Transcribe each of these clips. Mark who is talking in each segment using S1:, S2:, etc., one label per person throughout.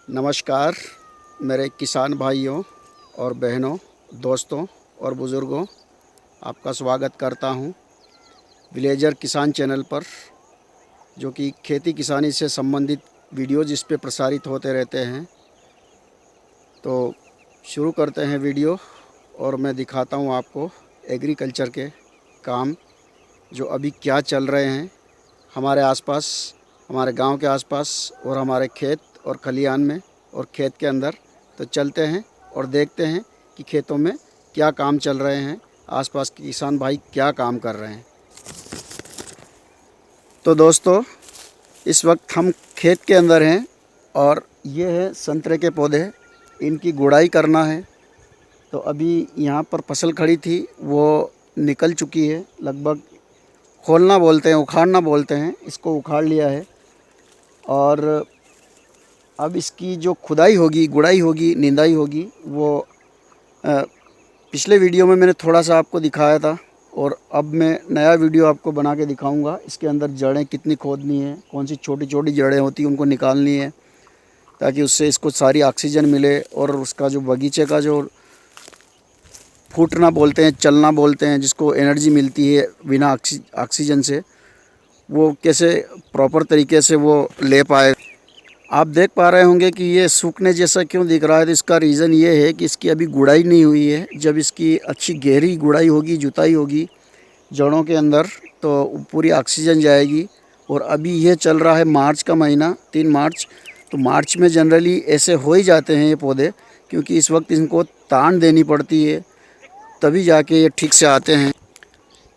S1: नमस्कार मेरे किसान भाइयों और बहनों, दोस्तों और बुज़ुर्गों, आपका स्वागत करता हूं विलेजर किसान चैनल पर, जो कि खेती किसानी से संबंधित वीडियो जिस पे प्रसारित होते रहते हैं। तो शुरू करते हैं वीडियो और मैं दिखाता हूं आपको एग्रीकल्चर के काम जो अभी क्या चल रहे हैं हमारे आसपास, हमारे गांव के आसपास और हमारे खेत और खलिहान में और खेत के अंदर। तो चलते हैं और देखते हैं कि खेतों में क्या काम चल रहे हैं, आसपास के किसान भाई क्या काम कर रहे हैं। तो दोस्तों, इस वक्त हम खेत के अंदर हैं और ये है संतरे के पौधे, इनकी गुड़ाई करना है। तो अभी यहाँ पर फसल खड़ी थी, वो निकल चुकी है, लगभग खोलना बोलते हैं, उखाड़ना बोलते हैं, इसको उखाड़ लिया है। और अब इसकी जो खुदाई होगी, गुड़ाई होगी, निंदाई होगी, वो पिछले वीडियो में मैंने थोड़ा सा आपको दिखाया था और अब मैं नया वीडियो आपको बना के दिखाऊंगा। इसके अंदर जड़ें कितनी खोदनी है, कौन सी छोटी छोटी जड़ें होती हैं उनको निकालनी है, ताकि उससे इसको सारी ऑक्सीजन मिले और उसका जो बगीचे का जो फूटना बोलते हैं, चलना बोलते हैं, जिसको एनर्जी मिलती है बिना ऑक्सीजन से, वो कैसे प्रॉपर तरीके से वो ले पाए। आप देख पा रहे होंगे कि ये सूखने जैसा क्यों दिख रहा है। तो इसका रीज़न ये है कि इसकी अभी गुड़ाई नहीं हुई है। जब इसकी अच्छी गहरी गुड़ाई होगी, जुताई होगी जड़ों के अंदर, तो पूरी ऑक्सीजन जाएगी। और अभी ये चल रहा है मार्च का महीना, 3 मार्च। तो मार्च में जनरली ऐसे हो ही जाते हैं ये पौधे, क्योंकि इस वक्त इनको तान देनी पड़ती है, तभी जाके ये ठीक से आते हैं।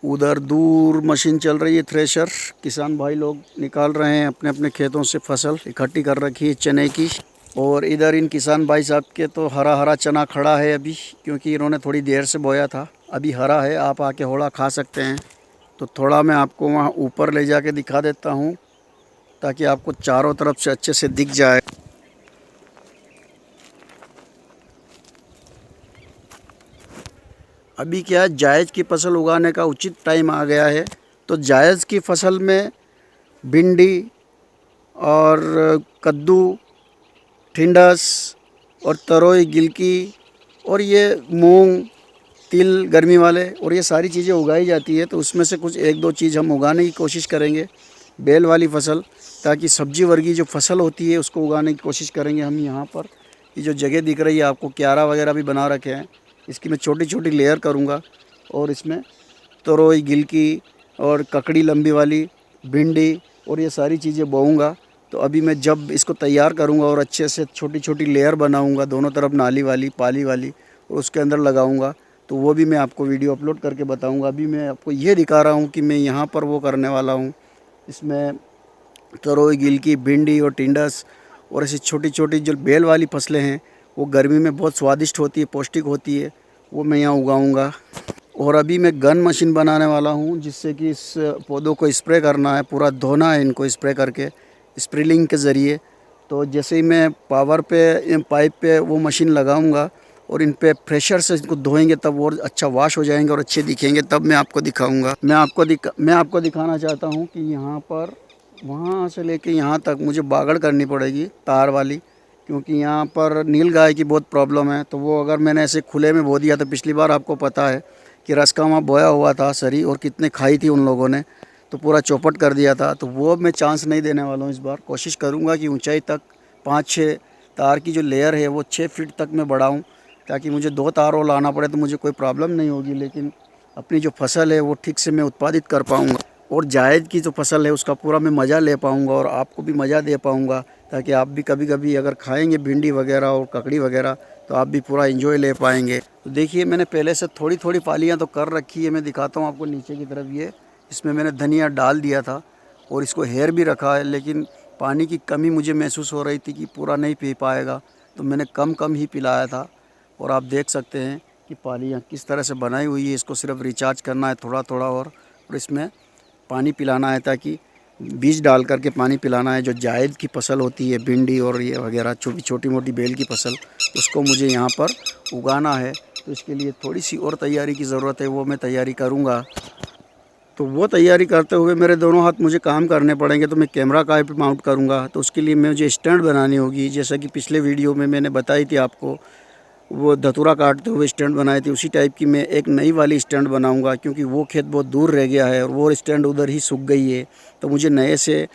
S1: उधर दूर मशीन चल रही है, थ्रेशर। किसान भाई लोग निकाल रहे हैं अपने अपने खेतों से फसल, इकट्ठी कर रखी है चने की। और इधर इन किसान भाई साहब के तो हरा हरा चना खड़ा है अभी, क्योंकि इन्होंने थोड़ी देर से बोया था, अभी हरा है। आप आके होड़ा खा सकते हैं। तो थोड़ा मैं आपको वहाँ ऊपर ले जाके दिखा देता हूँ, ताकि आपको चारों तरफ से अच्छे से दिख जाए। अभी क्या है, जायज़ की फसल उगाने का उचित टाइम आ गया है। तो जायज़ की फसल में भिंडी और कद्दू, टिंडस और तरोई, गिलकी और ये मूंग, तिल गर्मी वाले, और ये सारी चीज़ें उगाई जाती है। तो उसमें से कुछ 1-2 चीज़ हम उगाने की कोशिश करेंगे। बेल वाली फसल, ताकि सब्जी वर्गी जो फसल होती है उसको उगाने की कोशिश करेंगे हम। यहाँ पर ये जो जगह दिख रही है आपको, क्यारा वगैरह भी बना रखे हैं, इसकी मैं छोटी छोटी लेयर करूँगा और इसमें तरोई, गिलकी और ककड़ी लंबी वाली, भिंडी और ये सारी चीज़ें बोऊँगा। तो अभी मैं जब इसको तैयार करूँगा और अच्छे से छोटी छोटी लेयर बनाऊँगा, दोनों तरफ नाली वाली, पाली वाली, और उसके अंदर लगाऊँगा, तो वो भी मैं आपको वीडियो अपलोड करके बताऊँगा। अभी मैं आपको ये दिखा रहा हूँ कि मैं यहाँ पर वो करने वाला हूँ। इसमें तरोई, गिलकी, भिंडी और टिंडस और ऐसी छोटी छोटी जो बेल वाली फसलें हैं, वो गर्मी में बहुत स्वादिष्ट होती है, पौष्टिक होती है, वो मैं यहाँ उगाऊँगा। और अभी मैं गन मशीन बनाने वाला हूँ, जिससे कि इस पौधों को स्प्रे करना है, पूरा धोना है इनको स्प्रे करके, स्प्रिलिंग के ज़रिए। तो जैसे ही मैं पावर पे, पाइप पे वो मशीन लगाऊंगा और इन पे प्रेशर से इनको धोएंगे, तब और अच्छा वॉश हो जाएंगे और अच्छे दिखेंगे। तब मैं आपको दिखाऊंगा। मैं आपको दिखाना चाहता हूँ कि यहाँ पर, वहाँ से लेके यहाँ तक मुझे बागड़ करनी पड़ेगी तार वाली, क्योंकि यहाँ पर नीलगाय की बहुत प्रॉब्लम है। तो वो अगर मैंने ऐसे खुले में बो दिया, तो पिछली बार आपको पता है कि रसका वहाँ बोया हुआ था सरी, और कितने खाई थी उन लोगों ने, तो पूरा चौपट कर दिया था। तो वो मैं चांस नहीं देने वाला हूँ इस बार। कोशिश करूँगा कि ऊंचाई तक 5-6 तार की जो लेयर है वो 6 फीट तक मैं बढ़ाऊँ, ताकि मुझे 2 तार और लाना पड़े तो मुझे कोई प्रॉब्लम नहीं होगी, लेकिन अपनी जो फसल है वो ठीक से मैं उत्पादित कर पाऊँगा, और जायद की जो फसल है उसका पूरा मैं मज़ा ले पाऊँगा और आपको भी मज़ा दे पाऊँगा, ताकि आप भी कभी कभी अगर खाएँगे भिंडी वगैरह और ककड़ी वगैरह, तो आप भी पूरा एंजॉय ले पाएंगे। तो देखिए, मैंने पहले से थोड़ी थोड़ी पालियाँ तो कर रखी है। मैं दिखाता हूँ आपको नीचे की तरफ। ये इसमें मैंने धनिया डाल दिया था और इसको हेर भी रखा है, लेकिन पानी की कमी मुझे महसूस हो रही थी कि पूरा नहीं पी पाएगा, तो मैंने कम कम ही पिलाया था। और आप देख सकते हैं कि पालियाँ किस तरह से बनाई हुई है। इसको सिर्फ रिचार्ज करना है थोड़ा थोड़ा, और इसमें पानी पिलाना है, ताकि बीज डाल करके पानी पिलाना है। जो जायद की फसल होती है, भिंडी और ये वगैरह छोटी मोटी बेल की फसल, उसको मुझे यहाँ पर उगाना है। तो इसके लिए थोड़ी सी और तैयारी की ज़रूरत है, वो मैं तैयारी करूँगा। तो वो तैयारी करते हुए मेरे दोनों हाथ मुझे काम करने पड़ेंगे। तो मैं कैमरा कहाँ पे माउंट करूँगा, तो उसके लिए मुझे स्टैंड बनानी होगी। जैसा कि पिछले वीडियो में मैंने बताई थी आपको, वो धतूरा काटते हुए स्टैंड बनाई थी, उसी टाइप की मैं एक नई वाली स्टैंड बनाऊंगा। क्योंकि वो खेत बहुत दूर रह गया है और वो स्टैंड उधर ही सूख गई है। तो मुझे नए से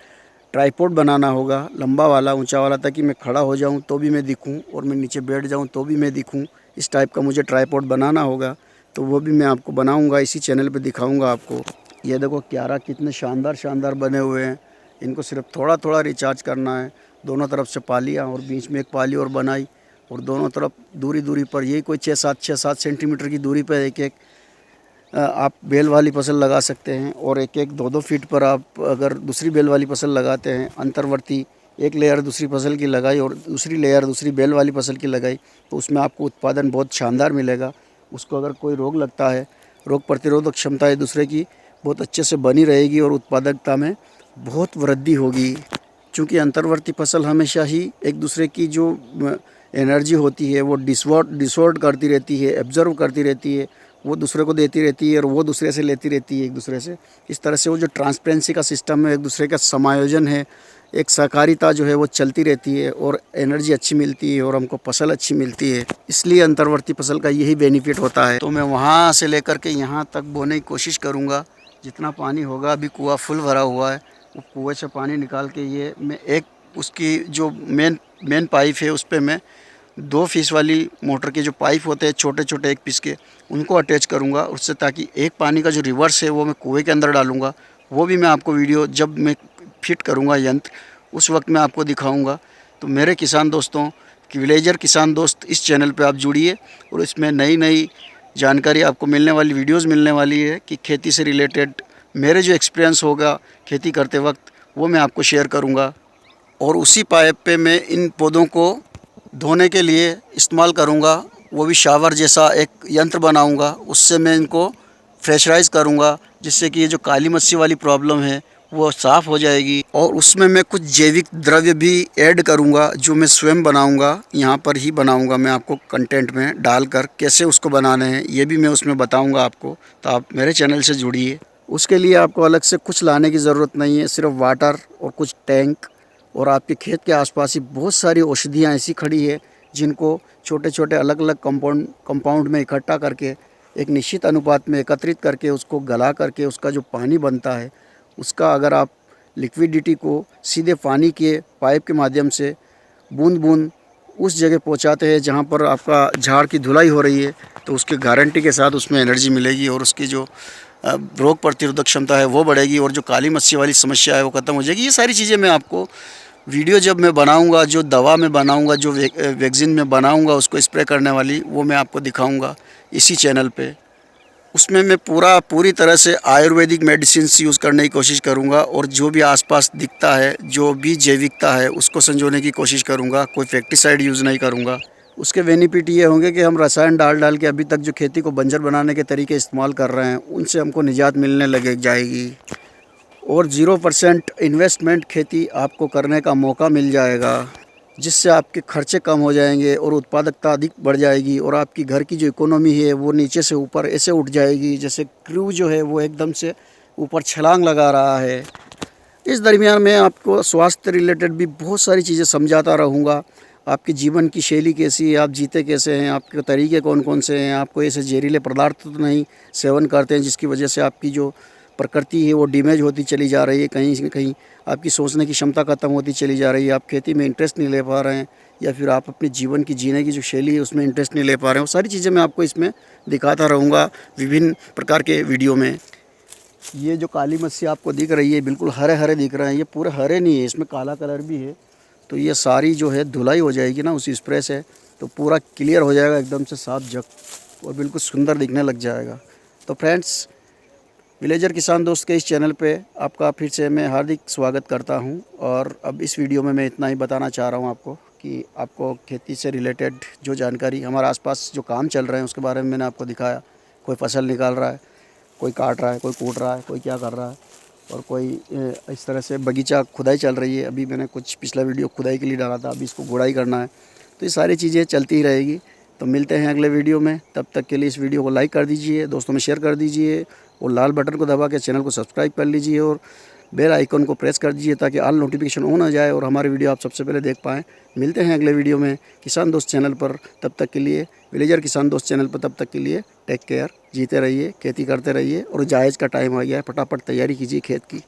S1: ट्राईपोड बनाना होगा, लंबा वाला, ऊंचा वाला, ताकि मैं खड़ा हो जाऊं तो भी मैं दिखूं और मैं नीचे बैठ जाऊं तो भी मैं दिखूं। इस टाइप का मुझे ट्राईपोड बनाना होगा। तो वो भी मैं आपको बनाऊंगा, इसी चैनल पे दिखाऊंगा आपको। ये देखो क्यारा कितने शानदार शानदार बने हुए हैं। इनको सिर्फ थोड़ा थोड़ा रिचार्ज करना है। दोनों तरफ से पालियाँ और बीच में एक पाली और बनाई, और दोनों तरफ दूरी दूरी पर यही कोई 6-7 सेंटीमीटर की दूरी पर एक एक आप बेल वाली फसल लगा सकते हैं। और एक एक 2-2 फीट पर आप अगर दूसरी बेल वाली फसल लगाते हैं, अंतर्वर्ती एक लेयर दूसरी फसल की लगाई और दूसरी लेयर दूसरी बेल वाली फसल की लगाई, तो उसमें आपको उत्पादन बहुत शानदार मिलेगा। उसको अगर कोई रोग लगता है, रोग प्रतिरोधक क्षमता एक दूसरे की बहुत अच्छे से बनी रहेगी और उत्पादकता में बहुत वृद्धि होगी। चूँकि अंतर्वर्ती फसल हमेशा ही एक दूसरे की जो एनर्जी होती है वो डिसॉर्ड करती रहती है, एब्जर्व करती रहती है, वो दूसरे को देती रहती है और वो दूसरे से लेती रहती है एक दूसरे से। इस तरह से वो जो ट्रांसपेरेंसी का सिस्टम है, एक दूसरे का समायोजन है, एक सहकारिता जो है वो चलती रहती है और एनर्जी अच्छी मिलती है और हमको फसल अच्छी मिलती है। इसलिए अंतर्वर्ती फसल का यही बेनिफिट होता है। तो मैं वहाँ से लेकर के यहाँ तक बोने की कोशिश करूँगा। जितना पानी होगा, अभी कुआँ फुल भरा हुआ है, वो कुएँ से पानी निकाल के ये मैं एक उसकी जो मेन पाइप है उस पर मैं 2 फीस वाली मोटर के जो पाइप होते हैं छोटे छोटे 1 पीस के, उनको अटैच करूँगा उससे, ताकि एक पानी का जो रिवर्स है वो मैं कुएँ के अंदर डालूँगा। वो भी मैं आपको वीडियो जब मैं फिट करूँगा यंत्र, उस वक्त मैं आपको दिखाऊँगा। तो मेरे किसान दोस्तों, कि विलेजर किसान दोस्त, इस चैनल पे आप जुड़िए और इसमें नई नई जानकारी आपको मिलने वाली, वीडियोज़ मिलने वाली है कि खेती से रिलेटेड मेरे जो एक्सपीरियंस होगा खेती करते वक्त, वो मैं आपको शेयर करूँगा। और उसी पाइप पे मैं इन पौधों को धोने के लिए इस्तेमाल करूँगा। वो भी शावर जैसा एक यंत्र बनाऊँगा, उससे मैं इनको फ्रेशराइज़ करूँगा, जिससे कि ये जो काली मस्सी वाली प्रॉब्लम है वो साफ़ हो जाएगी। और उसमें मैं कुछ जैविक द्रव्य भी ऐड करूँगा, जो मैं स्वयं बनाऊँगा, यहाँ पर ही बनाऊँगा। मैं आपको कंटेंट में डालकर कैसे उसको बनाने हैं ये भी मैं उसमें बताऊँगा आपको। तो आप मेरे चैनल से जुड़िए। उसके लिए आपको अलग से कुछ लाने की ज़रूरत नहीं है, सिर्फ वाटर और कुछ टैंक। और आपके खेत के आसपास ही बहुत सारी औषधियाँ ऐसी खड़ी है, जिनको छोटे छोटे अलग अलग कंपाउंड में इकट्ठा करके एक निश्चित अनुपात में एकत्रित करके उसको गला करके उसका जो पानी बनता है, उसका अगर आप लिक्विडिटी को सीधे पानी के पाइप के माध्यम से बूंद बूंद उस जगह पहुंचाते हैं जहां पर आपका झाड़ की धुलाई हो रही है, तो उसके गारंटी के साथ उसमें एनर्जी मिलेगी और उसकी जो रोग प्रतिरोधक क्षमता है वो बढ़ेगी और जो काली मस्सी वाली समस्या है वो ख़त्म हो जाएगी। ये सारी चीज़ें मैं आपको वीडियो जब मैं बनाऊंगा, जो दवा मैं बनाऊंगा, जो वैक्सीन में बनाऊंगा उसको स्प्रे करने वाली, वो मैं आपको दिखाऊंगा इसी चैनल पे। उसमें मैं पूरी तरह से आयुर्वेदिक मेडिसिन्स यूज़ करने की कोशिश करूंगा और जो भी आसपास दिखता है, जो भी जैविकता है, उसको संजोने की कोशिश करूंगा। कोई पेस्टिसाइड यूज़ नहीं करूंगा। उसके बेनिफिट ये होंगे कि हम रसायन डाल डाल के अभी तक जो खेती को बंजर बनाने के तरीके इस्तेमाल कर रहे हैं, उनसे हमको निजात मिलने लगे जाएगी और 0% इन्वेस्टमेंट खेती आपको करने का मौका मिल जाएगा, जिससे आपके खर्चे कम हो जाएंगे और उत्पादकता अधिक बढ़ जाएगी और आपकी घर की जो इकोनॉमी है वो नीचे से ऊपर ऐसे उठ जाएगी जैसे क्रू जो है वो एकदम से ऊपर छलांग लगा रहा है। इस दरमियान मैं आपको स्वास्थ्य रिलेटेड भी बहुत सारी चीज़ें समझाता रहूँगा। आपकी जीवन की शैली कैसी है, आप जीते कैसे हैं, आपके तरीके कौन कौन से हैं, आपको ऐसे जहरीले पदार्थ तो नहीं सेवन करते हैं जिसकी वजह से आपकी जो प्रकृति है वो डैमेज होती चली जा रही है, कहीं से कहीं आपकी सोचने की क्षमता खत्म होती चली जा रही है, आप खेती में इंटरेस्ट नहीं ले पा रहे हैं, या फिर आप अपने जीवन की जीने की जो शैली है उसमें इंटरेस्ट नहीं ले पा रहे हैं। वो सारी चीज़ें मैं आपको इसमें दिखाता रहूँगा विभिन्न प्रकार के वीडियो में। ये जो काली मस्सी आपको दिख रही है बिल्कुल हरे हरे दिख रहे हैं, ये पूरे हरे नहीं है, इसमें काला कलर भी है। तो ये सारी जो है धुलाई हो जाएगी ना उस स्प्रे से, तो पूरा क्लियर हो जाएगा, एकदम से साफ जग और बिल्कुल सुंदर दिखने लग जाएगा। तो फ्रेंड्स, विलेजर किसान दोस्त के इस चैनल पे आपका फिर से मैं हार्दिक स्वागत करता हूं। और अब इस वीडियो में मैं इतना ही बताना चाह रहा हूं आपको कि आपको खेती से रिलेटेड जो जानकारी, हमारे आसपास जो काम चल रहे हैं उसके बारे में मैंने आपको दिखाया। कोई फसल निकाल रहा है, कोई काट रहा है, कोई कूट रहा है, कोई क्या कर रहा है, और कोई इस तरह से बगीचा खुदाई चल रही है। अभी मैंने कुछ पिछला वीडियो खुदाई के लिए डाला था, अभी इसको गुड़ाई करना है। तो ये सारी चीज़ें चलती ही रहेगी। तो मिलते हैं अगले वीडियो में, तब तक के लिए इस वीडियो को लाइक कर दीजिए, दोस्तों में शेयर कर दीजिए और लाल बटन को दबा के चैनल को सब्सक्राइब कर लीजिए और बेल आइकन को प्रेस कर दीजिए ताकि ऑल नोटिफिकेशन ऑन हो जाए और हमारे वीडियो आप सबसे पहले देख पाएँ। मिलते हैं अगले वीडियो में किसान दोस्त चैनल पर, तब तक के लिए विलेजर किसान दोस्त चैनल पर, तब तक के लिए टेक केयर। जीते रहिए, खेती करते रहिए और जायज़ का टाइम आ गया है, फटाफट तैयारी कीजिए खेत की।